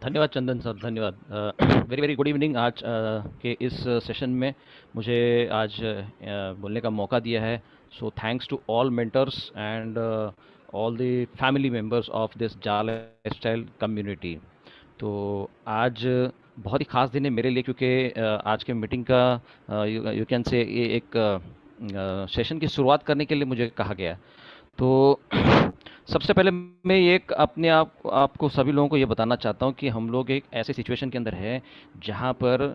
धन्यवाद चंदन सर, धन्यवाद। Very very good evening. आज के इस सेशन में मुझे आज बोलने का मौका दिया है। So thanks to all mentors and all the family members of this जाल लाइफस्टाइल कम्युनिटी। तो आज बहुत ही ख़ास दिन है मेरे लिए, क्योंकि आज के मीटिंग का यू कैन से एक सेशन की शुरुआत करने के लिए मुझे कहा गया। तो सबसे पहले मैं ये एक अपने आपको सभी लोगों को ये बताना चाहता हूँ कि हम लोग एक ऐसे सिचुएशन के अंदर हैं जहाँ पर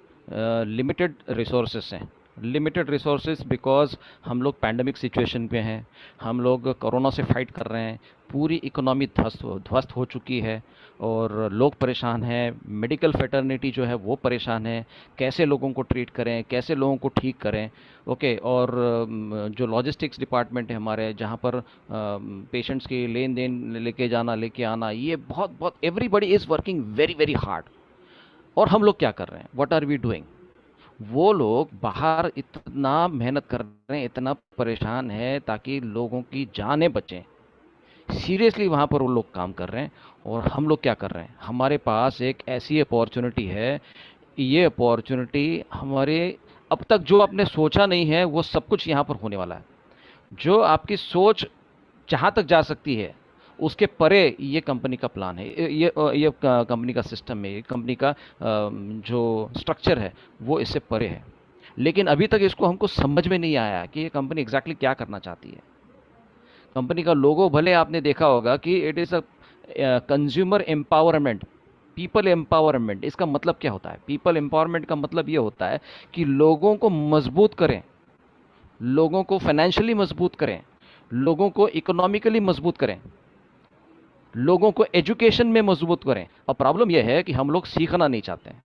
लिमिटेड रिसोर्सेस हैं। लिमिटेड रिसोर्सेज बिकॉज हम लोग पैंडमिक सिचुएशन पे हैं। हम लोग कोरोना से फाइट कर रहे हैं। पूरी इकोनॉमी ध्वस्त हो चुकी है और लोग परेशान हैं। मेडिकल फेटर्निटी जो है वो परेशान है। कैसे लोगों को ट्रीट करें, कैसे लोगों को ठीक करें। ओके। और जो लॉजिस्टिक्स डिपार्टमेंट है हमारे, जहाँ पर पेशेंट्स की लेन देन लेके जाना लेके आना, ये बहुत बहुत everybody is working very very hard. और हम लोग क्या कर रहे हैं, व्हाट आर वी डूइंग? वो लोग बाहर इतना मेहनत कर रहे हैं, इतना परेशान है ताकि लोगों की जानें बचें। सीरियसली वहाँ पर वो लोग काम कर रहे हैं। और हम लोग क्या कर रहे हैं? हमारे पास एक ऐसी अपॉर्चुनिटी है। ये अपॉर्चुनिटी हमारे अब तक जो आपने सोचा नहीं है वो सब कुछ यहाँ पर होने वाला है। जो आपकी सोच जहाँ तक जा सकती है उसके परे ये कंपनी का प्लान है। ये कंपनी का सिस्टम है, ये कंपनी का जो स्ट्रक्चर है वो इससे परे है। लेकिन अभी तक इसको हमको समझ में नहीं आया कि ये कंपनी एग्जैक्टली क्या करना चाहती है। कंपनी का लोगो भले आपने देखा होगा कि it is a consumer empowerment, people empowerment. इसका मतलब क्या होता है? पीपल एम्पावरमेंट का मतलब ये होता है कि लोगों को मजबूत करें, लोगों को फाइनेंशियली मजबूत करें, लोगों को इकोनॉमिकली मजबूत करें, लोगों को एजुकेशन में मजबूत करें। और प्रॉब्लम यह है कि हम लोग सीखना नहीं चाहते हैं।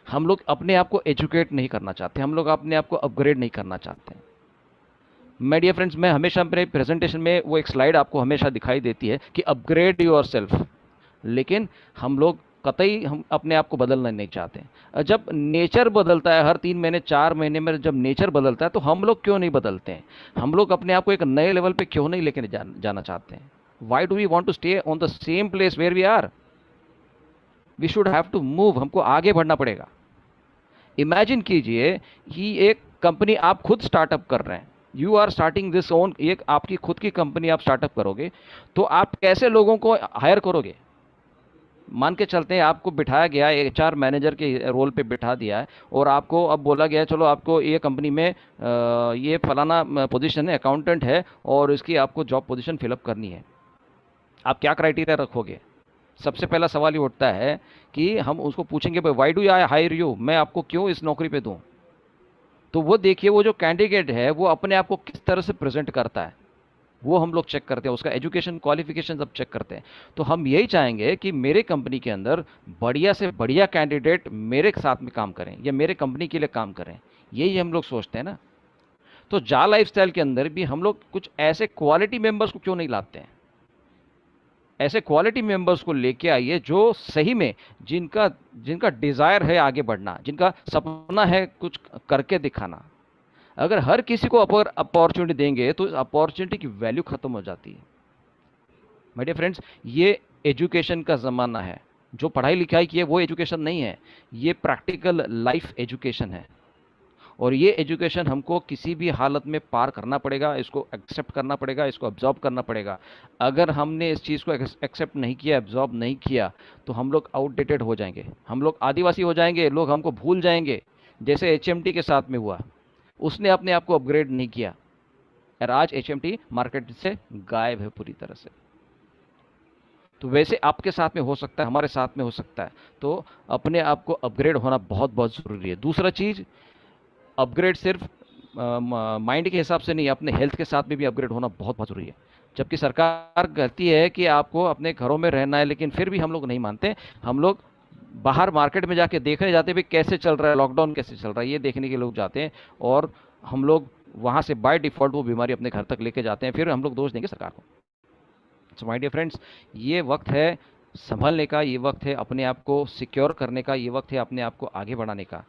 हम लोग अपने आप को एजुकेट नहीं करना चाहते, हम लोग अपने आप को अपग्रेड नहीं करना चाहते हैं। माय डियर फ्रेंड्स, मैं हमेशा अपने प्रेजेंटेशन में वो एक स्लाइड आपको हमेशा दिखाई देती है कि अपग्रेड योर सेल्फ। लेकिन हम लोग कतई हम अपने आप को बदलना नहीं चाहते। जब नेचर बदलता है हर 3 महीने 4 महीने में, जब नेचर बदलता है तो हम लोग क्यों नहीं बदलते हैं? हम लोग अपने आप को एक नए लेवल पे क्यों नहीं लेके जाना चाहते हैं? Why do we want to stay on the same place where we are? We should have to move. हमको आगे बढ़ना पड़ेगा। इमेजिन कीजिए कि एक कंपनी आप खुद स्टार्टअप कर रहे हैं। You are starting this own, एक आपकी खुद की कंपनी आप स्टार्टअप करोगे तो आप कैसे लोगों को हायर करोगे? मान के चलते हैं आपको बिठाया गया, एचआर मैनेजर के रोल पे बिठा दिया है और आपको अब बोला गया है चलो आपको ये कंपनी में ये फलाना पोजीशन है, अकाउंटेंट है, और इसकी आपको जॉब पोजीशन फिलअप करनी है। आप क्या क्राइटेरिया रखोगे? सबसे पहला सवाल ये उठता है कि हम उसको पूछेंगे भाई why do I hire you, मैं आपको क्यों इस नौकरी पे दूं? तो वो देखिए, वो जो कैंडिडेट है वो अपने आप को किस तरह से प्रेजेंट करता है, वो हम लोग चेक करते हैं। उसका एजुकेशन क्वालिफिकेशन सब चेक करते हैं। तो हम यही चाहेंगे कि मेरे कंपनी के अंदर बढ़िया से बढ़िया कैंडिडेट मेरे साथ में काम करें या मेरे कंपनी के लिए काम करें। यही हम लोग सोचते हैं ना। तो जा लाइफस्टाइल के अंदर भी हम लोग कुछ ऐसे क्वालिटी मेंबर्स को क्यों नहीं लाते हैं? ऐसे क्वालिटी मेंबर्स को लेके आइए जो सही में, जिनका जिनका डिजायर है आगे बढ़ना, जिनका सपना है कुछ करके दिखाना। अगर हर किसी को अपॉर्चुनिटी देंगे तो इस अपॉर्चुनिटी की वैल्यू खत्म हो जाती है। माय डियर फ्रेंड्स, ये एजुकेशन का ज़माना है। जो पढ़ाई लिखाई की है वो एजुकेशन नहीं है, ये प्रैक्टिकल लाइफ एजुकेशन है। और ये एजुकेशन हमको किसी भी हालत में पार करना पड़ेगा, इसको एक्सेप्ट करना पड़ेगा, इसको एब्जॉर्ब करना पड़ेगा। अगर हमने इस चीज़ को एक्सेप्ट नहीं किया, एब्जॉर्ब नहीं किया, तो हम लोग आउटडेटेड हो जाएंगे, हम लोग आदिवासी हो जाएंगे, लोग हमको भूल जाएंगे। जैसे एचएमटी के साथ में हुआ, उसने अपने आप को अपग्रेड नहीं किया और आज एचएमटी मार्केट से गायब है पूरी तरह से। तो वैसे आपके साथ में हो सकता है, हमारे साथ में हो सकता है। तो अपने आप को अपग्रेड होना बहुत बहुत ज़रूरी है। दूसरा चीज़, अपग्रेड सिर्फ माइंड के हिसाब से नहीं, अपने हेल्थ के साथ में भी अपग्रेड होना बहुत बहुत ज़रूरी है। जबकि सरकार कहती है कि आपको अपने घरों में रहना है, लेकिन फिर भी हम लोग नहीं मानते। हम लोग बाहर मार्केट में जाके देखने जाते हैं भाई कैसे चल रहा है, लॉकडाउन कैसे चल रहा है, ये देखने के लोग जाते हैं। और हम लोग वहाँ से बाय डिफ़ॉल्ट वो बीमारी अपने घर तक लेके जाते हैं, फिर हम लोग दोष देंगे सरकार को। सो माय डियर फ्रेंड्स, ये वक्त है संभलने का, ये वक्त है अपने आप को सिक्योर करने का, ये वक्त है अपने आप को आगे बढ़ाने का।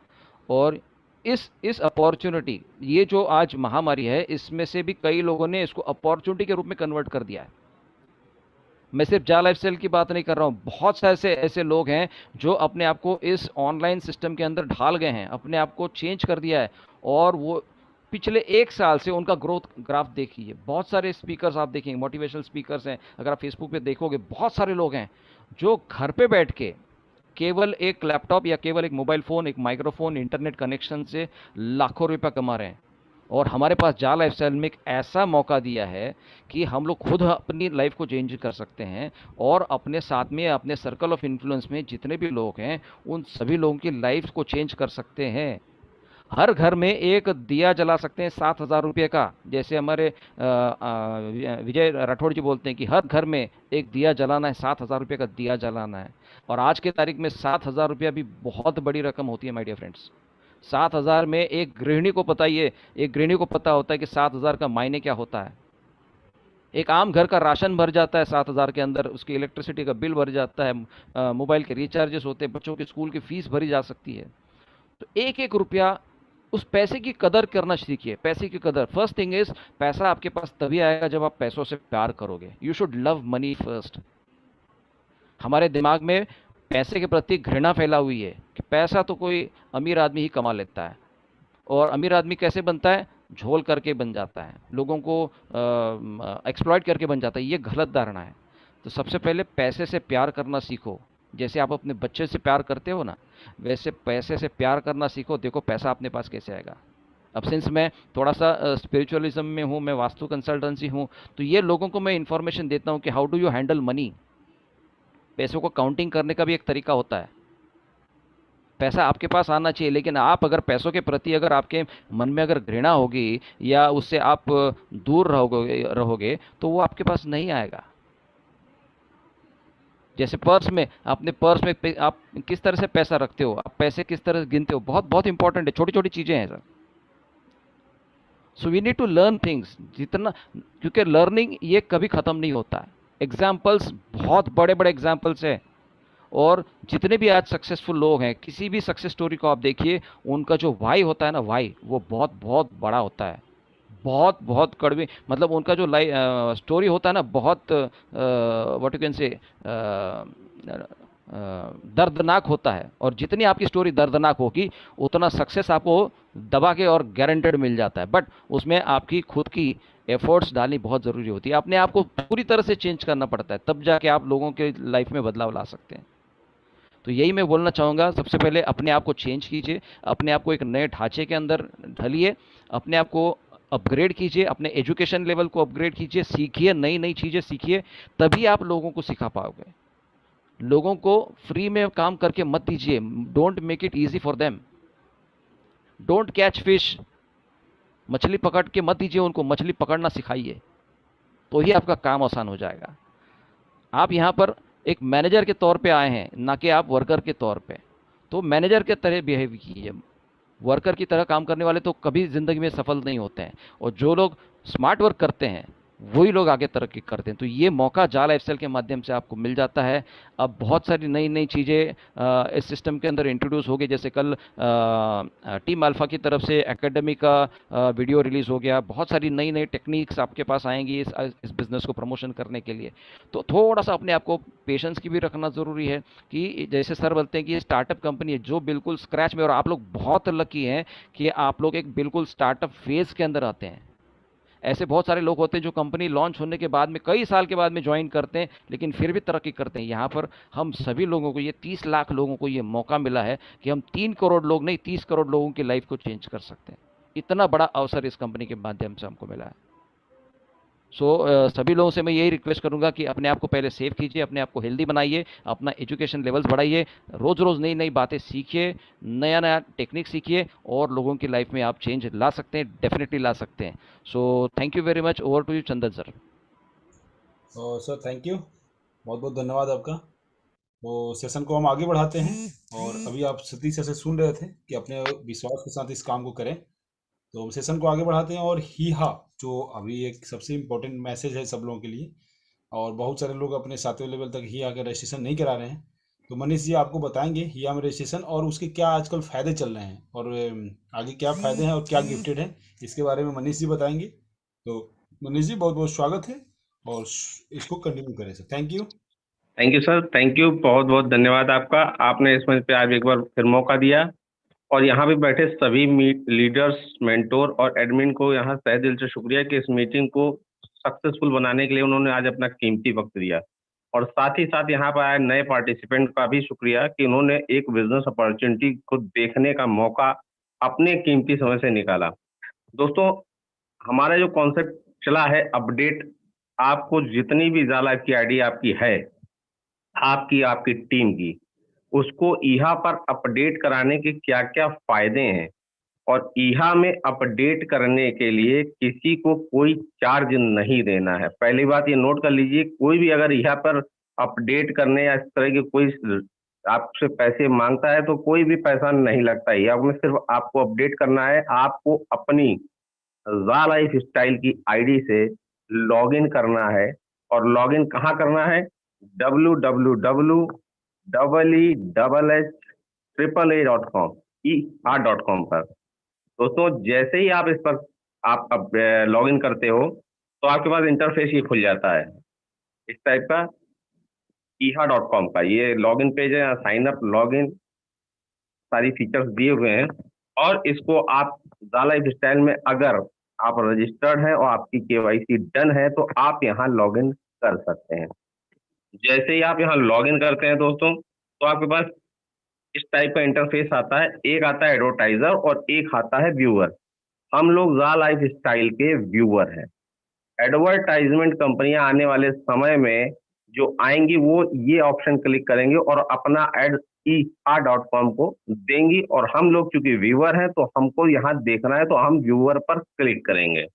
और इस अपॉर्चुनिटी, ये जो आज महामारी है, इसमें से भी कई लोगों ने इसको अपॉर्चुनिटी के रूप में कन्वर्ट कर दिया है। मैं सिर्फ जा लाइफ स्टाइल की बात नहीं कर रहा हूँ, बहुत से ऐसे ऐसे लोग हैं जो अपने आप को इस ऑनलाइन सिस्टम के अंदर ढाल गए हैं, अपने आप को चेंज कर दिया है। और वो पिछले 1 साल से उनका ग्रोथ ग्राफ देखिए। बहुत सारे स्पीकर्स आप देखेंगे, मोटिवेशनल स्पीकर्स हैं, अगर आप फेसबुक पे देखोगे बहुत सारे लोग हैं जो घर पे बैठ के केवल एक लैपटॉप या केवल एक मोबाइल फ़ोन, एक माइक्रोफोन, इंटरनेट कनेक्शन से लाखों रुपया कमा रहे हैं। और हमारे पास जा लाइफस्टाइल में एक ऐसा मौका दिया है कि हम लोग खुद अपनी लाइफ को चेंज कर सकते हैं, और अपने साथ में अपने सर्कल ऑफ इन्फ्लुएंस में जितने भी लोग हैं उन सभी लोगों की लाइफ को चेंज कर सकते हैं। हर घर में एक दिया जला सकते हैं 7,000 रुपये का। जैसे हमारे विजय राठौड़ जी बोलते हैं कि हर घर में एक दिया जलाना है, 7,000 रुपये का दिया जलाना है। और आज के तारीख में 7,000 रुपया भी बहुत बड़ी रकम होती है माय डियर फ्रेंड्स। 7,000 में एक गृहिणी को पता ही है, एक गृहिणी को पता होता है कि 7,000 का मायने क्या होता है। एक आम घर का राशन भर जाता है 7,000 के अंदर, उसकी इलेक्ट्रिसिटी का बिल भर जाता है, मोबाइल के रिचार्जेस होते हैं, बच्चों के स्कूल की फीस भरी जा सकती है। तो एक एक रुपया, उस पैसे की कदर करना सीखिए। पैसे की कदर, फर्स्ट थिंग इज, पैसा आपके पास तभी आएगा जब आप पैसों से प्यार करोगे। You should love money first. हमारे दिमाग में पैसे के प्रति घृणा फैला हुई है कि पैसा तो कोई अमीर आदमी ही कमा लेता है। और अमीर आदमी कैसे बनता है? झोल करके बन जाता है, लोगों को एक्सप्लॉइट करके बन जाता है। ये गलत धारणा है। तो सबसे पहले पैसे से प्यार करना सीखो। जैसे आप अपने बच्चे से प्यार करते हो ना, वैसे पैसे से प्यार करना सीखो। देखो पैसा अपने पास कैसे आएगा। अब सिंस मैं थोड़ा सा स्पिरिचुअलिज्म में हूँ, मैं वास्तु कंसल्टेंसी हूँ, तो ये लोगों को मैं इन्फॉर्मेशन देता हूँ कि how do you handle money. पैसों को काउंटिंग करने का भी एक तरीका होता है। पैसा आपके पास आना चाहिए, लेकिन आप अगर पैसों के प्रति अगर आपके मन में अगर घृणा होगी या उससे आप दूर रहोगे तो वो आपके पास नहीं आएगा। जैसे पर्स में, अपने पर्स में आप किस तरह से पैसा रखते हो, आप पैसे किस तरह से गिनते हो, बहुत बहुत इंपॉर्टेंट है। छोटी छोटी चीज़ें हैं sir. So we need to learn things जितना, क्योंकि लर्निंग ये कभी ख़त्म नहीं होता है। एग्जाम्पल्स, बहुत बड़े बड़े एग्जाम्पल्स हैं। और जितने भी आज सक्सेसफुल लोग हैं, किसी भी सक्सेस स्टोरी को आप देखिए, उनका जो वाई होता है ना, वाई, वो बहुत बहुत बड़ा होता है। बहुत बहुत कड़वी, मतलब उनका जो स्टोरी होता है ना, बहुत व्हाट यू कैन से दर्दनाक होता है। और जितनी आपकी स्टोरी दर्दनाक होगी, उतना सक्सेस आपको दबा के और गारंटेड मिल जाता है। बट उसमें आपकी खुद की एफर्ट्स डालनी बहुत ज़रूरी होती है। अपने आप को पूरी तरह से चेंज करना पड़ता है, तब जाके आप लोगों के लाइफ में बदलाव ला सकते हैं। तो यही मैं बोलना चाहूँगा, सबसे पहले अपने आप को चेंज कीजिए, अपने आप को एक नए ढांचे के अंदर ढलिए, अपने आप को अपग्रेड कीजिए, अपने एजुकेशन लेवल को अपग्रेड कीजिए, सीखिए, नई नई चीज़ें सीखिए। तभी आप लोगों को सिखा पाओगे। लोगों को फ्री में काम करके मत दीजिए। Don't make it easy for them. Don't catch fish, मछली पकड़ के मत दीजिए उनको, मछली पकड़ना सिखाइए, तो ही आपका काम आसान हो जाएगा। आप यहाँ पर एक मैनेजर के तौर पे आए हैं, ना कि आप वर्कर के तौर पे। तो मैनेजर के तरह बिहेव कीजिए। वर्कर की तरह काम करने वाले तो कभी ज़िंदगी में सफल नहीं होते हैं। और जो लोग स्मार्ट वर्क करते हैं, वही लोग आगे तरक्की करते हैं। तो ये मौका जा लाइफस्टाइल के माध्यम से आपको मिल जाता है। अब बहुत सारी नई नई चीज़ें इस सिस्टम के अंदर इंट्रोड्यूस हो गई। जैसे कल टीम अल्फा की तरफ से एकेडमी का वीडियो रिलीज़ हो गया। बहुत सारी नई नई टेक्निक्स आपके पास आएंगी इस बिज़नेस को प्रमोशन करने के लिए। तो थोड़ा सा अपने आप को पेशेंस की भी रखना ज़रूरी है। कि जैसे सर बोलते हैं कि ये स्टार्टअप कंपनी है जो बिल्कुल स्क्रैच में, और आप लोग बहुत लकी हैं कि आप लोग एक बिल्कुल स्टार्टअप फेज़ के अंदर आते हैं। ऐसे बहुत सारे लोग होते हैं जो कंपनी लॉन्च होने के बाद में, कई साल के बाद में ज्वाइन करते हैं, लेकिन फिर भी तरक्की करते हैं। यहाँ पर हम सभी लोगों को, ये 30 लाख लोगों को ये मौका मिला है कि हम 3 करोड़ लोग नहीं, 30 करोड़ लोगों की लाइफ को चेंज कर सकते हैं। इतना बड़ा अवसर इस कंपनी के माध्यम से हमको मिला है। सो सभी लोगों से मैं यही रिक्वेस्ट करूंगा कि अपने आप को पहले सेव कीजिए, अपने आप को हेल्दी बनाइए, अपना एजुकेशन लेवल्स बढ़ाइए, रोज़ रोज़ नई नई बातें सीखिए, नया नया टेक्निक सीखिए, और लोगों की लाइफ में आप चेंज ला सकते हैं, डेफिनेटली ला सकते हैं। So thank you very much. Over to you Chandan sir. Sir thank you, बहुत बहुत धन्यवाद आपका। तो सेशन को हम आगे बढ़ाते हैं। और अभी आप सतीश सर से सुन रहे थे कि अपने विश्वास के साथ इस काम को करें। तो हम सेशन को आगे बढ़ाते हैं। और ही हा, जो अभी एक सबसे इम्पोर्टेंट मैसेज है सब लोगों के लिए, और बहुत सारे लोग अपने 7वें लेवल तक ही का रजिस्ट्रेशन नहीं करा रहे हैं। तो मनीष जी आपको बताएंगे हिया में रजिस्ट्रेशन और उसके क्या आजकल फ़ायदे चल रहे हैं, और आगे क्या फ़ायदे हैं और क्या गिफ्टेड है, इसके बारे में मनीष जी बताएंगे। तो मनीष जी बहुत बहुत स्वागत है। और इसको कंटिन्यू करें sir. Thank you. Thank you sir, thank you, बहुत बहुत धन्यवाद आपका। आपने इस मंच पे आज एक बार फिर मौका दिया, और यहाँ पे बैठे सभी लीडर्स, मेंटोर और एडमिन को यहाँ तहे दिल से शुक्रिया कि इस मीटिंग को सक्सेसफुल बनाने के लिए उन्होंने आज अपना कीमती वक्त दिया। और साथ ही साथ यहाँ पर आए नए पार्टिसिपेंट का भी शुक्रिया कि उन्होंने एक बिजनेस अपॉर्चुनिटी को देखने का मौका अपने कीमती समय से निकाला। दोस्तों, हमारा जो कॉन्सेप्ट चला है अपडेट, आपको जितनी भी ज़्यादा की आइडिया आपकी है, आपकी आपकी टीम की, उसको ईहा पर अपडेट कराने के क्या क्या फायदे हैं, और ईहा में अपडेट करने के लिए किसी को कोई चार्ज नहीं देना है। पहली बात ये नोट कर लीजिए, कोई भी अगर ईहा पर अपडेट करने या इस तरह की कोई आपसे पैसे मांगता है तो कोई भी पैसा नहीं लगता है। ईहा में सिर्फ आपको अपडेट करना है, आपको अपनी ज़ा लाइफ स्टाइल की आईडी से लॉगिन करना है। और लॉगिन कहाँ करना है? www.eehh.com EH.com पर। दोस्तों, जैसे ही आप इस पर आप अब लॉगिन करते हो तो आपके पास इंटरफेस ये खुल जाता है इस टाइप का, EH.com का ये लॉगिन पेज है। यहाँ साइन अप, लॉगिन, सारी फीचर्स दिए हुए हैं। और इसको आप ज़ा लाइफ स्टाइल में अगर आप रजिस्टर्ड हैं और आपकी केवाईसी डन है तो आप यहाँ लॉगिन कर सकते हैं। जैसे ही आप यहाँ लॉगिन करते हैं दोस्तों, तो आपके पास इस टाइप का इंटरफेस आता है। एक आता है एडवर्टाइजर और एक आता है व्यूअर। हम लोग ज़ा लाइफ स्टाइल के व्यूअर हैं। एडवर्टाइजमेंट कंपनियां आने वाले समय में जो आएंगी वो ये ऑप्शन क्लिक करेंगे और अपना एड EH.com को देंगी, और हम लोग चूंकि व्यूअर हैं तो हमको यहाँ देखना है तो हम व्यूअर पर क्लिक करेंगे।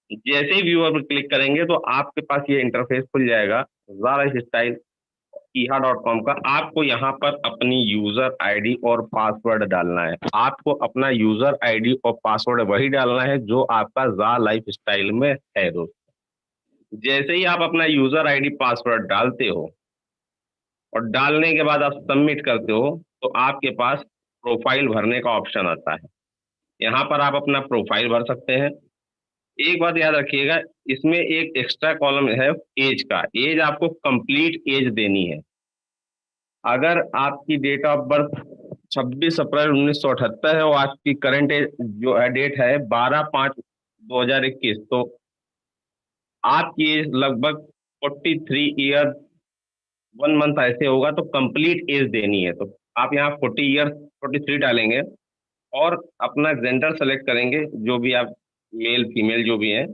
जैसे ही व्यूअर पर क्लिक करेंगे तो आपके पास ये इंटरफेस खुल जाएगा ज़ा लाइफ स्टाइल EH.com का। आपको यहाँ पर अपनी यूजर आईडी और पासवर्ड डालना है। आपको अपना यूजर आईडी और पासवर्ड वही डालना है जो आपका ज़ा लाइफ स्टाइल में है दोस्तों। जैसे ही आप अपना यूजर आईडी पासवर्ड डालते हो और डालने के बाद आप सबमिट करते हो तो आपके पास प्रोफाइल भरने का ऑप्शन आता है। यहाँ पर आप अपना प्रोफाइल भर सकते हैं। एक बात याद रखिएगा, इसमें एक एक्स्ट्रा कॉलम है एज का। एज आपको कंप्लीट एज देनी है। अगर आपकी डेट ऑफ बर्थ 26 अप्रैल 1978 है और आपकी करंट एज जो है डेट है 12/5/2021, तो आपकी एज लगभग 43 ईयर 1 मंथ ऐसे होगा, तो कंप्लीट एज देनी है। तो आप यहाँ 43 डालेंगे और अपना जेंडर सेलेक्ट करेंगे, जो भी आप मेल फीमेल जो भी है।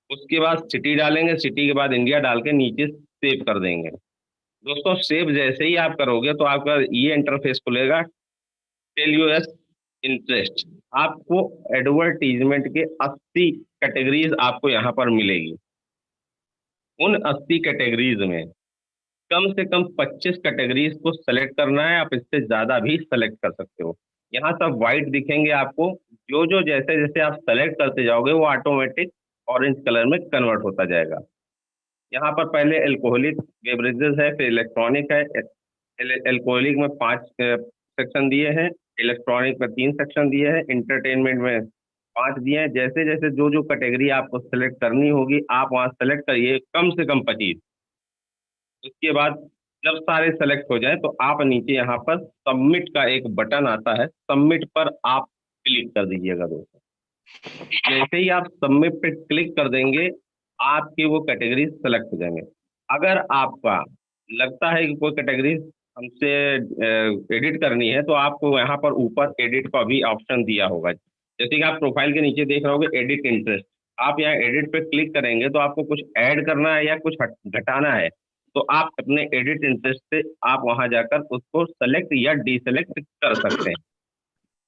उसके बाद सिटी डालेंगे, सिटी के बाद इंडिया डाल के नीचे सेव कर देंगे। दोस्तों, सेव जैसे ही आप करोगे तो आपका ये इंटरफेस खुलेगा, टेल यू एस इंटरेस्ट। आपको एडवर्टीजमेंट के 80 कैटेगरीज आपको यहाँ पर मिलेगी। उन 80 कैटेगरीज में कम से कम 25 कैटेगरीज को सेलेक्ट करना है। आप इससे ज्यादा भी सेलेक्ट कर सकते हो। यहाँ सब वाइट दिखेंगे आपको। जो जो जैसे जैसे आप सेलेक्ट करते जाओगे वो ऑटोमेटिक ऑरेंज कलर में कन्वर्ट होता जाएगा। यहाँ पर पहले अल्कोहलिक बेवरेजेस है, फिर इलेक्ट्रॉनिक है। अल्कोहलिक में 5 सेक्शन दिए हैं, इलेक्ट्रॉनिक में 3 सेक्शन दिए हैं, इंटरटेनमेंट में 5 दिए हैं। जैसे जैसे जो जो कैटेगरी आपको सेलेक्ट करनी होगी आप वहाँ सेलेक्ट करिए, कम से कम 25। उसके बाद जब सारे सेलेक्ट हो जाए तो आप नीचे यहाँ पर सबमिट का एक बटन आता है, सबमिट पर आप क्लिक कर दीजिएगा दोस्तों। जैसे ही आप सबमिट पे क्लिक कर देंगे आपकी वो कैटेगरी सेलेक्ट हो जाएंगे। अगर आपका लगता है कि कोई कैटेगरी हमसे एडिट करनी है तो आपको यहाँ पर ऊपर एडिट का भी ऑप्शन दिया होगा। जैसे कि आप प्रोफाइल के नीचे देख रहे होगे एडिट इंटरेस्ट, आप यहाँ एडिट पे क्लिक करेंगे तो आपको कुछ ऐड करना है या कुछ घटाना है तो आप अपने एडिट इंटरेस्ट से आप वहां जाकर उसको सेलेक्ट या डीसेलेक्ट कर सकते हैं।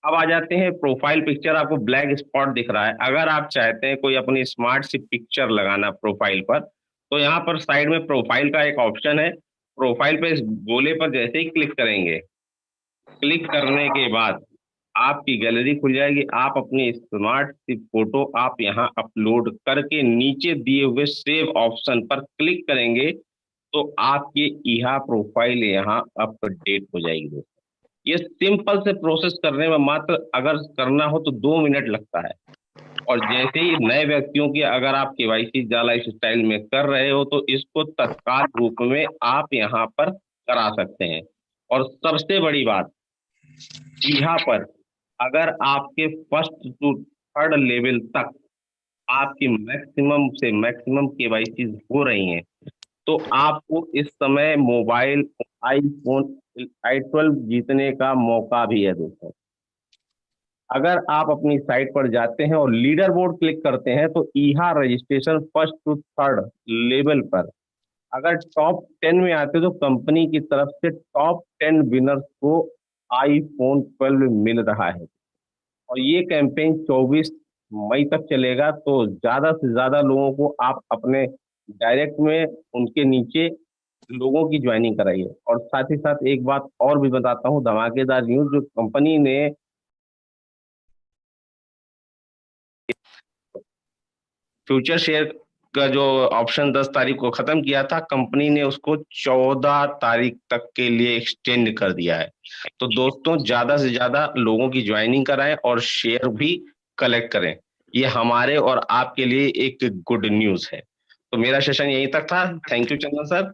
अब आ जाते हैं प्रोफाइल पिक्चर। आपको ब्लैक स्पॉट दिख रहा है, अगर आप चाहते हैं कोई अपनी स्मार्ट सी पिक्चर लगाना प्रोफाइल पर तो यहाँ पर साइड में प्रोफाइल का एक ऑप्शन है। प्रोफाइल पे इस गोले पर जैसे ही क्लिक करेंगे, क्लिक करने के बाद आपकी गैलरी खुल जाएगी। आप अपनी स्मार्ट सी फोटो आप यहाँ अपलोड करके नीचे दिए हुए सेव ऑप्शन पर क्लिक करेंगे तो आपकी ईहा प्रोफाइल यहाँ अपडेट हो जाएगी दोस्तों। ये सिंपल से प्रोसेस करने में मात्र अगर करना हो तो 2 मिनट लगता है और जैसे ही नए व्यक्तियों की अगर आप केवाईसी जाला इस स्टाइल में कर रहे हो तो इसको तत्काल रूप में आप यहाँ पर करा सकते हैं। और सबसे बड़ी बात, यहाँ पर अगर आपके फर्स्ट टू थर्ड लेवल तक आपकी मैक्सिमम से मैक्सिमम केवाईसी हो रही हैं, तो आपको इस समय मोबाइल आईफोन i12 जीतने का मौका भी है दोस्तों। अगर आप अपनी साइट पर जाते हैं और लीडर बोर्ड क्लिक करते हैं तो यहाँ registration first to third level पर अगर टॉप 10 में आते हैं तो कंपनी की तरफ से टॉप 10 विनर्स को आईफोन 12 मिल रहा है। और ये कैंपेन 24 मई तक चलेगा, तो ज्यादा से ज्यादा लोगों को आप अपने डायरेक्ट में उनके नीचे लोगों की ज्वाइनिंग कराइए। और साथ ही साथ एक बात और भी बताता हूँ, धमाकेदार न्यूज, जो कंपनी ने फ्यूचर शेयर का जो ऑप्शन 10 तारीख को खत्म किया था, कंपनी ने उसको 14 तारीख तक के लिए एक्सटेंड कर दिया है। तो दोस्तों ज्यादा से ज्यादा लोगों की ज्वाइनिंग कराएं और शेयर भी कलेक्ट करें। ये हमारे और आपके लिए एक गुड न्यूज है। तो मेरा सेशन यहीं तक था। Thank you Chandan sir.